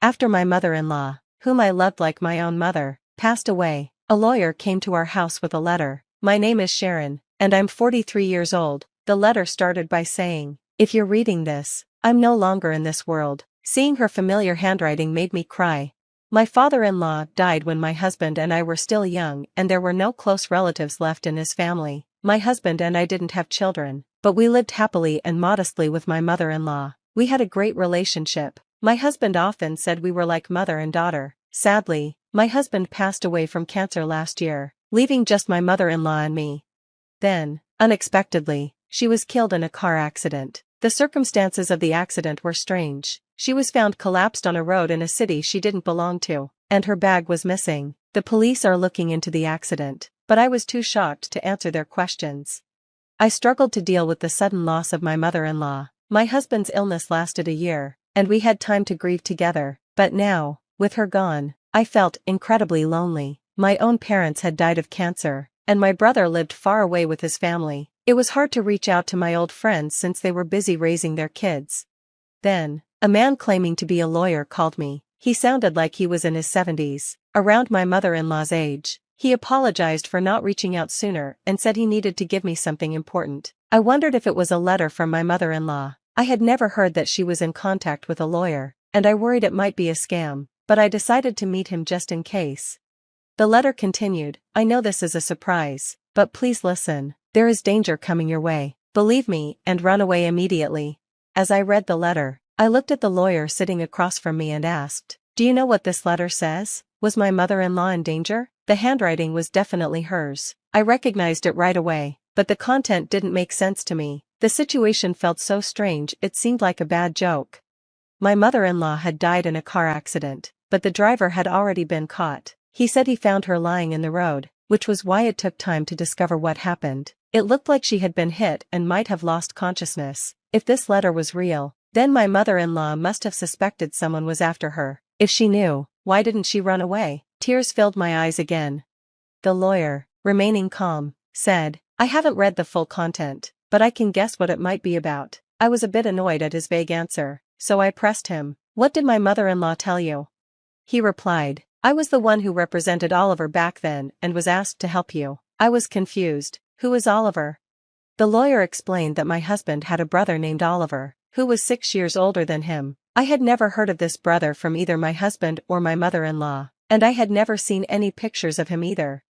After my mother-in-law, whom I loved like my own mother, passed away, a lawyer came to our house with a letter. My name is Sharon, and I'm 43 years old. The letter started by saying, "If you're reading this, I'm no longer in this world." Seeing her familiar handwriting made me cry. My father-in-law died when my husband and I were still young, and there were no close relatives left in his family. My husband and I didn't have children, but we lived happily and modestly with my mother-in-law. We had a great relationship. My husband often said we were like mother and daughter. Sadly, my husband passed away from cancer last year, leaving just my mother-in-law and me. Then, unexpectedly, she was killed in a car accident. The circumstances of the accident were strange. She was found collapsed on a road in a city she didn't belong to, and her bag was missing. The police are looking into the accident, but I was too shocked to answer their questions. I struggled to deal with the sudden loss of my mother-in-law. My husband's illness lasted a year, and we had time to grieve together, but now, with her gone, I felt incredibly lonely. My own parents had died of cancer, and my brother lived far away with his family. It was hard to reach out to my old friends since they were busy raising their kids. Then, a man claiming to be a lawyer called me. He sounded like he was in his 70s, around my mother-in-law's age. He apologized for not reaching out sooner and said he needed to give me something important. I wondered if it was a letter from my mother-in-law. I had never heard that she was in contact with a lawyer, and I worried it might be a scam, but I decided to meet him just in case. The letter continued, "I know this is a surprise, but please listen. There is danger coming your way. Believe me and run away immediately." As I read the letter, I looked at the lawyer sitting across from me and asked, "Do you know what this letter says? Was my mother-in-law in danger?" The handwriting was definitely hers. I recognized it right away, but the content didn't make sense to me. The situation felt so strange it seemed like a bad joke. My mother-in-law had died in a car accident, but the driver had already been caught. He said he found her lying in the road, which was why it took time to discover what happened. It looked like she had been hit and might have lost consciousness. If this letter was real, then my mother-in-law must have suspected someone was after her. If she knew, why didn't she run away? Tears filled my eyes again. The lawyer, remaining calm, said, "I haven't read the full content, but I can guess what it might be about." I was a bit annoyed at his vague answer, so I pressed him, "What did my mother-in-law tell you?" He replied, "I was the one who represented Oliver back then and was asked to help you." I was confused. Who is Oliver? The lawyer explained that my husband had a brother named Oliver, who was 6 years older than him. I had never heard of this brother from either my husband or my mother-in-law, and I had never seen any pictures of him either.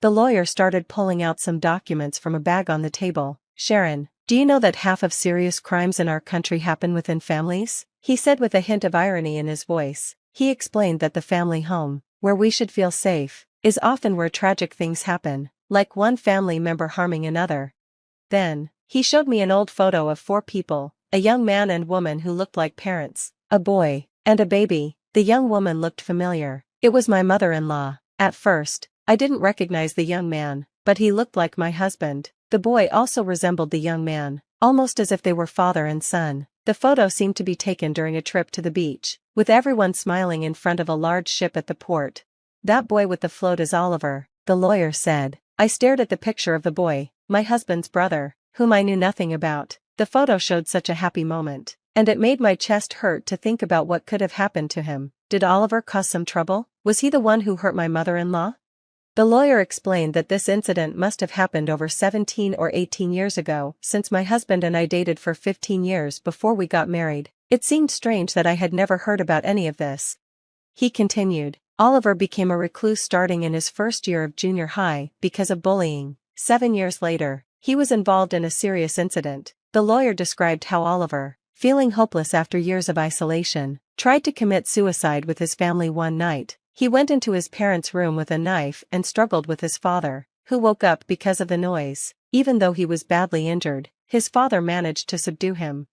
The lawyer started pulling out some documents from a bag on the table. "Sharon, do you know that half of serious crimes in our country happen within families?" he said with a hint of irony in his voice. He explained that the family home, where we should feel safe, is often where tragic things happen, like one family member harming another. Then, he showed me an old photo of 4 people, a young man and woman who looked like parents, a boy, and a baby. The young woman looked familiar. It was my mother-in-law. At first, I didn't recognize the young man, but he looked like my husband. The boy also resembled the young man, almost as if they were father and son. The photo seemed to be taken during a trip to the beach, with everyone smiling in front of a large ship at the port. "That boy with the float is Oliver," the lawyer said. I stared at the picture of the boy, my husband's brother, whom I knew nothing about. The photo showed such a happy moment, and it made my chest hurt to think about what could have happened to him. Did Oliver cause some trouble? Was he the one who hurt my mother-in-law? The lawyer explained that this incident must have happened over 17 or 18 years ago, since my husband and I dated for 15 years before we got married. It seemed strange that I had never heard about any of this. He continued, "Oliver became a recluse starting in his first year of junior high because of bullying. 7 years later, he was involved in a serious incident." The lawyer described how Oliver, feeling hopeless after years of isolation, tried to commit suicide with his family one night. He went into his parents' room with a knife and struggled with his father, who woke up because of the noise. Even though he was badly injured, his father managed to subdue him.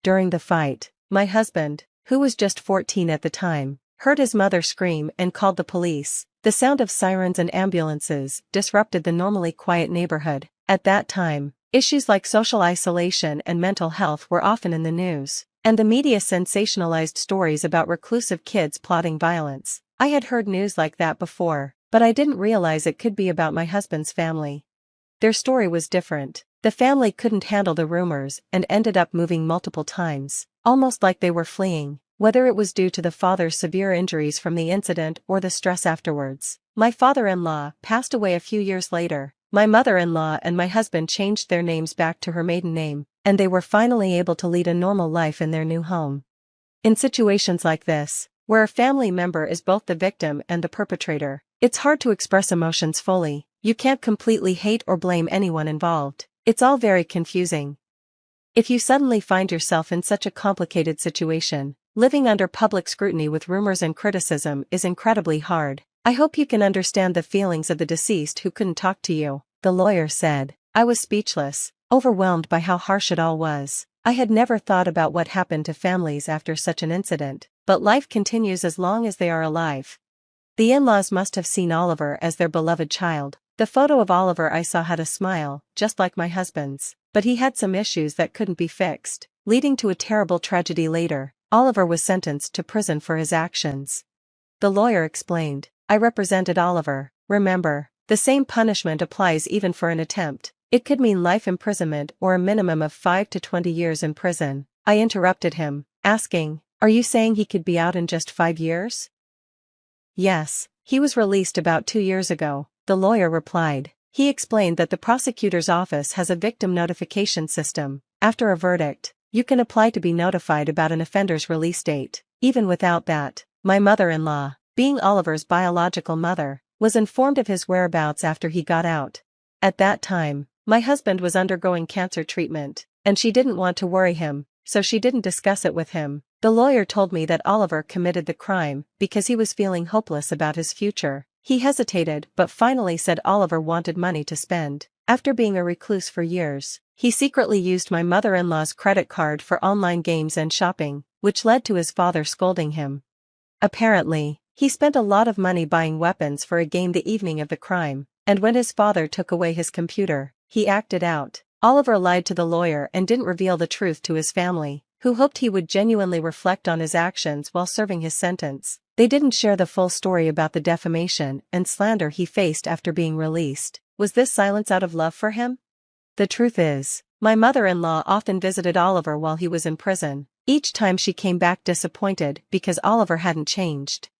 During the fight, my husband, who was just 14 at the time, heard his mother scream and called the police. The sound of sirens and ambulances disrupted the normally quiet neighborhood. At that time, issues like social isolation and mental health were often in the news, and the media sensationalized stories about reclusive kids plotting violence. I had heard news like that before, but I didn't realize it could be about my husband's family. Their story was different. The family couldn't handle the rumors and ended up moving multiple times, almost like they were fleeing. whether it was due to the father's severe injuries from the incident or the stress afterwards. My father-in-law passed away a few years later. My mother-in-law and my husband changed their names back to her maiden name, and they were finally able to lead a normal life in their new home. In situations like this, where a family member is both the victim and the perpetrator, it's hard to express emotions fully. You can't completely hate or blame anyone involved. It's all very confusing. If you suddenly find yourself in such a complicated situation, living under public scrutiny with rumors and criticism is incredibly hard. I hope you can understand the feelings of the deceased who couldn't talk to you, the lawyer said. I was speechless, overwhelmed by how harsh it all was. I had never thought about what happened to families after such an incident, but life continues as long as they are alive. The in-laws must have seen Oliver as their beloved child. The photo of Oliver I saw had a smile, just like my husband's, but he had some issues that couldn't be fixed, leading to a terrible tragedy later. Oliver was sentenced to prison for his actions. The lawyer explained. I represented Oliver. Remember, the same punishment applies even for an attempt. It could mean life imprisonment or a minimum of 5 to 20 years in prison. I interrupted him, asking, are you saying he could be out in just 5 years? Yes, he was released about 2 years ago, the lawyer replied. He explained that the prosecutor's office has a victim notification system. After a verdict, you can apply to be notified about an offender's release date. Even without that, my mother-in-law, being Oliver's biological mother, was informed of his whereabouts after he got out. At that time, my husband was undergoing cancer treatment, and she didn't want to worry him, so she didn't discuss it with him. The lawyer told me that Oliver committed the crime because he was feeling hopeless about his future. He hesitated but finally said Oliver wanted money to spend. After being a recluse for years, he secretly used my mother-in-law's credit card for online games and shopping, which led to his father scolding him. Apparently, he spent a lot of money buying weapons for a game the evening of the crime, and when his father took away his computer, he acted out. Oliver lied to the lawyer and didn't reveal the truth to his family, who hoped he would genuinely reflect on his actions while serving his sentence. They didn't share the full story about the defamation and slander he faced after being released. Was this silence out of love for him? The truth is, my mother-in-law often visited Oliver while he was in prison. Each time she came back disappointed because Oliver hadn't changed.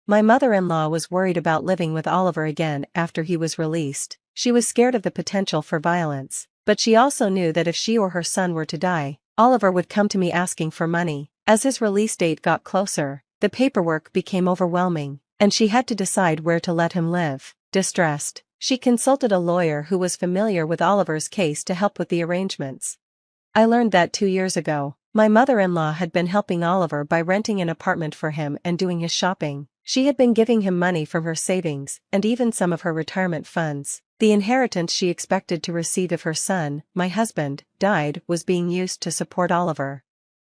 My mother-in-law was worried about living with Oliver again after he was released. She was scared of the potential for violence, but she also knew that if she or her son were to die, Oliver would come to me asking for money. As his release date got closer, the paperwork became overwhelming, and she had to decide where to let him live. Distressed, she consulted a lawyer who was familiar with Oliver's case to help with the arrangements. I learned that 2 years ago, my mother-in-law had been helping Oliver by renting an apartment for him and doing his shopping. She had been giving him money from her savings and even some of her retirement funds. The inheritance she expected to receive if her son, my husband, died was being used to support Oliver.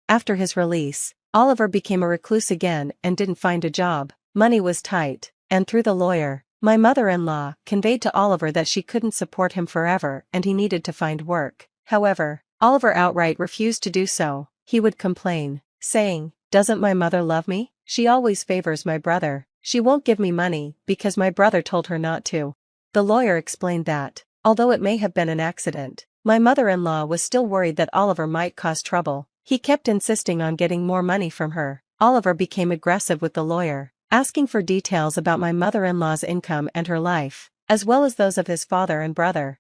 After his release, Oliver became a recluse again and didn't find a job. Money was tight, and through the lawyer, my mother-in-law conveyed to Oliver that she couldn't support him forever and he needed to find work. However, Oliver outright refused to do so. He would complain, saying, "Doesn't my mother love me? She always favors my brother. She won't give me money because my brother told her not to." The lawyer explained that, although it may have been an accident, my mother-in-law was still worried that Oliver might cause trouble. He kept insisting on getting more money from her. Oliver became aggressive with the lawyer, asking for details about my mother-in-law's income and her life, as well as those of his father and brother.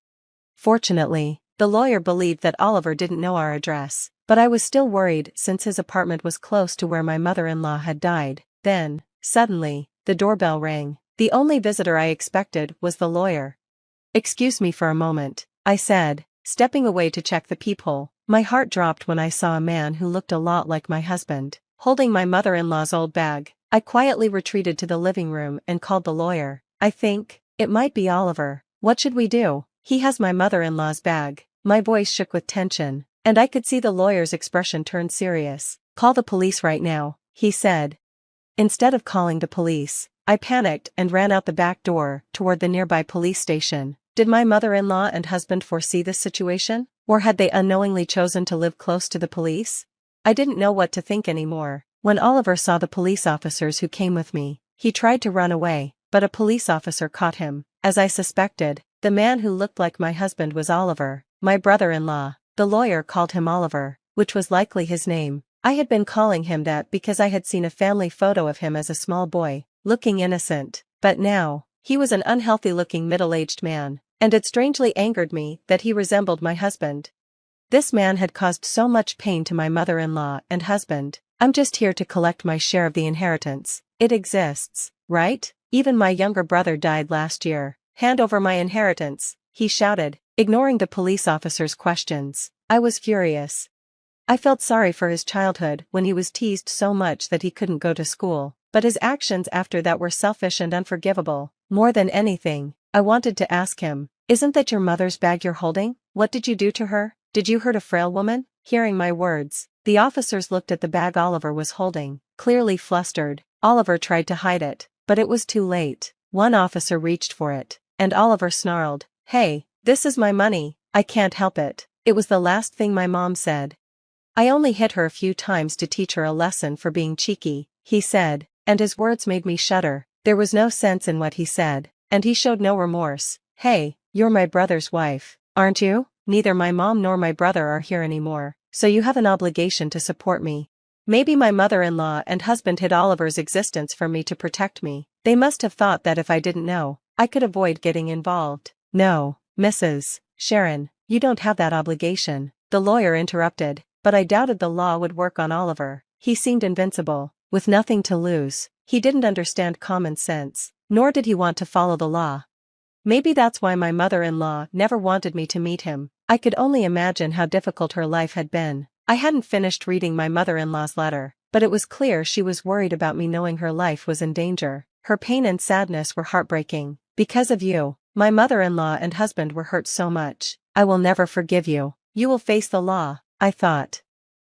Fortunately, the lawyer believed that Oliver didn't know our address, but I was still worried since his apartment was close to where my mother-in-law had died. Then, suddenly, the doorbell rang. The only visitor I expected was the lawyer. "Excuse me for a moment," I said, stepping away to check the peephole. My heart dropped when I saw a man who looked a lot like my husband, holding my mother-in-law's old bag. I quietly retreated to the living room and called the lawyer. "I think it might be Oliver. What should we do? He has my mother-in-law's bag." My voice shook with tension, and I could see the lawyer's expression turn serious. "Call the police right now," he said. Instead of calling the police, I panicked and ran out the back door toward the nearby police station. Did my mother-in-law and husband foresee this situation? Or had they unknowingly chosen to live close to the police? I didn't know what to think anymore. When Oliver saw the police officers who came with me, he tried to run away, but a police officer caught him. As I suspected, the man who looked like my husband was Oliver, my brother-in-law. The lawyer called him Oliver, which was likely his name. I had been calling him that because I had seen a family photo of him as a small boy, looking innocent, but now, he was an unhealthy-looking middle-aged man, and it strangely angered me that he resembled my husband. This man had caused so much pain to my mother-in-law and husband. I'm just here to collect my share of the inheritance. It exists, right? Even my younger brother died last year. Hand over my inheritance, he shouted, ignoring the police officer's questions. I was furious. I felt sorry for his childhood when he was teased so much that he couldn't go to school, but his actions after that were selfish and unforgivable. More than anything, I wanted to ask him, isn't that your mother's bag you're holding? What did you do to her? Did you hurt a frail woman? Hearing my words, the officers looked at the bag Oliver was holding, clearly flustered. Oliver tried to hide it, but it was too late. One officer reached for it, and Oliver snarled, "Hey, this is my money, I can't help it." It was the last thing my mom said. "I only hit her a few times to teach her a lesson for being cheeky," he said, and his words made me shudder. There was no sense in what he said, and he showed no remorse. "Hey, you're my brother's wife, aren't you? Neither my mom nor my brother are here anymore, so you have an obligation to support me." Maybe my mother-in-law and husband hid Oliver's existence from me to protect me. They must have thought that if I didn't know, I could avoid getting involved. "No, Mrs. Sharon, you don't have that obligation," the lawyer interrupted, but I doubted the law would work on Oliver. He seemed invincible, with nothing to lose. He didn't understand common sense, nor did he want to follow the law. Maybe that's why my mother-in-law never wanted me to meet him. I could only imagine how difficult her life had been. I hadn't finished reading my mother-in-law's letter, but it was clear she was worried about me knowing her life was in danger. Her pain and sadness were heartbreaking. "Because of you, my mother-in-law and husband were hurt so much. I will never forgive you. You will face the law," I thought.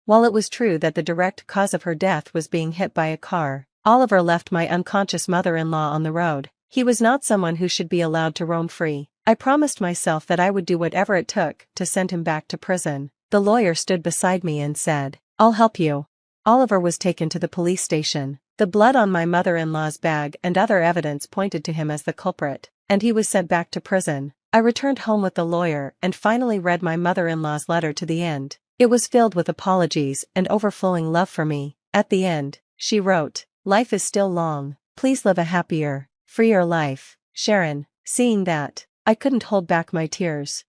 While it was true that the direct cause of her death was being hit by a car, Oliver left my unconscious mother-in-law on the road. He was not someone who should be allowed to roam free. I promised myself that I would do whatever it took to send him back to prison. The lawyer stood beside me and said, "I'll help you." Oliver was taken to the police station. The blood on my mother-in-law's bag and other evidence pointed to him as the culprit, and he was sent back to prison. I returned home with the lawyer and finally read my mother-in-law's letter to the end. It was filled with apologies and overflowing love for me. At the end, she wrote, "Life is still long. Please live a happier, freer life, Sharon." Seeing that, I couldn't hold back my tears.